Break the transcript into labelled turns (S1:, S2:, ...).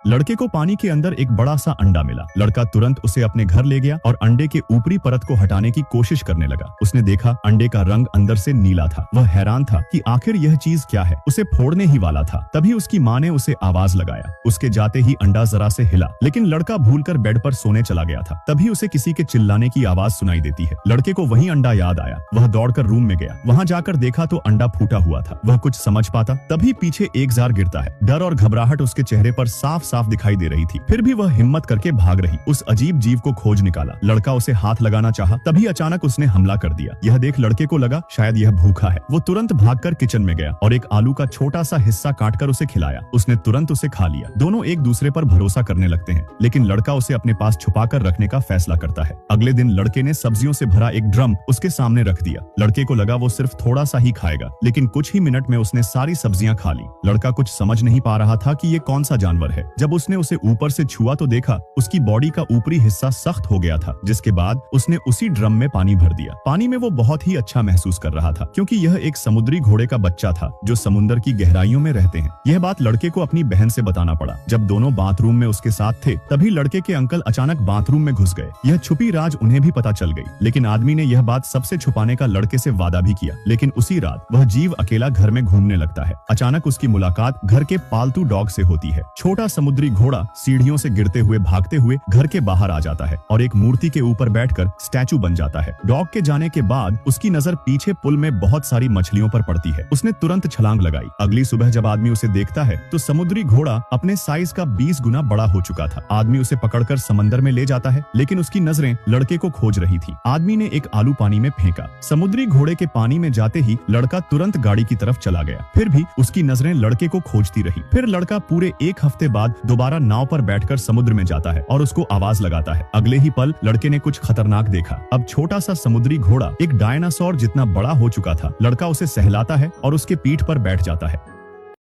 S1: लड़के को पानी के अंदर एक बड़ा सा अंडा मिला। लड़का तुरंत उसे अपने घर ले गया और अंडे के ऊपरी परत को हटाने की कोशिश करने लगा। उसने देखा अंडे का रंग अंदर से नीला था। वह हैरान था कि आखिर यह चीज क्या है। उसे फोड़ने ही वाला था, तभी उसकी माँ ने उसे आवाज लगाया। उसके जाते ही अंडा जरा से हिला, लेकिन लड़का भूलकर बेड पर सोने चला गया था। तभी उसे किसी के चिल्लाने की आवाज सुनाई देती है। लड़के को वही अंडा याद आया। वह दौड़कर रूम में गया। वहां जाकर देखा तो अंडा फूटा हुआ था। वह कुछ समझ पाता तभी पीछे एक जार गिरता है। डर और घबराहट उसके चेहरे पर साफ साफ दिखाई दे रही थी। फिर भी वह हिम्मत करके भाग रही। उस अजीब जीव को खोज निकाला। लड़का उसे हाथ लगाना चाहा, तभी अचानक उसने हमला कर दिया। यह देख लड़के को लगा शायद यह भूखा है। वो तुरंत भागकर किचन में गया और एक आलू का छोटा सा हिस्सा काटकर उसे खिलाया। उसने तुरंत उसे खा लिया। दोनों एक दूसरे पर भरोसा करने लगते हैं, लेकिन लड़का उसे अपने पास छुपाकर रखने का फैसला करता है। अगले दिन लड़के ने सब्जियों से भरा एक ड्रम उसके सामने रख दिया। लड़के को लगा वो सिर्फ थोड़ा सा ही खाएगा, लेकिन कुछ ही मिनट में उसने सारी सब्जियां खा ली। लड़का कुछ समझ नहीं पा रहा था कि ये कौन सा जानवर है। जब उसने उसे ऊपर से छुआ तो देखा उसकी बॉडी का ऊपरी हिस्सा सख्त हो गया था, जिसके बाद उसने उसी ड्रम में पानी भर दिया। पानी में वो बहुत ही अच्छा महसूस कर रहा था, क्योंकि यह एक समुद्री घोड़े का बच्चा था जो समुद्र की गहराइयों में रहते हैं। यह बात लड़के को अपनी बहन से बताना पड़ा। जब दोनों बाथरूम में उसके साथ थे, तभी लड़के के अंकल अचानक बाथरूम में घुस गए। यह छुपी राज उन्हें भी पता चल गई, लेकिन आदमी ने यह बात सबसे छुपाने का लड़के से वादा भी किया। लेकिन उसी रात वह जीव अकेला घर में घूमने लगता है। अचानक उसकी मुलाकात घर के पालतू डॉग से होती है। छोटा समुद्री घोड़ा सीढ़ियों से गिरते हुए भागते हुए घर के बाहर आ जाता है और एक मूर्ति के ऊपर बैठकर स्टैचू बन जाता है। डॉग के जाने के बाद उसकी नजर पीछे पुल में बहुत सारी मछलियों पर पड़ती है। उसने तुरंत छलांग लगाई। अगली सुबह जब आदमी उसे देखता है तो समुद्री घोड़ा अपने साइज का 20 गुना बड़ा हो चुका था। आदमी उसे पकड़कर समंदर में ले जाता है, लेकिन उसकी नजरें लड़के को खोज रही थी। आदमी ने एक आलू पानी में फेंका। समुद्री घोड़े के पानी में जाते ही लड़का तुरंत गाड़ी की तरफ चला गया। फिर भी उसकी नजरें लड़के को खोजती रही। फिर लड़का पूरे एक हफ्ते बाद दोबारा नाव पर बैठकर समुद्र में जाता है और उसको आवाज लगाता है। अगले ही पल लड़के ने कुछ खतरनाक देखा। अब छोटा सा समुद्री घोड़ा एक डायनासोर जितना बड़ा हो चुका था। लड़का उसे सहलाता है और उसके पीठ पर बैठ जाता है।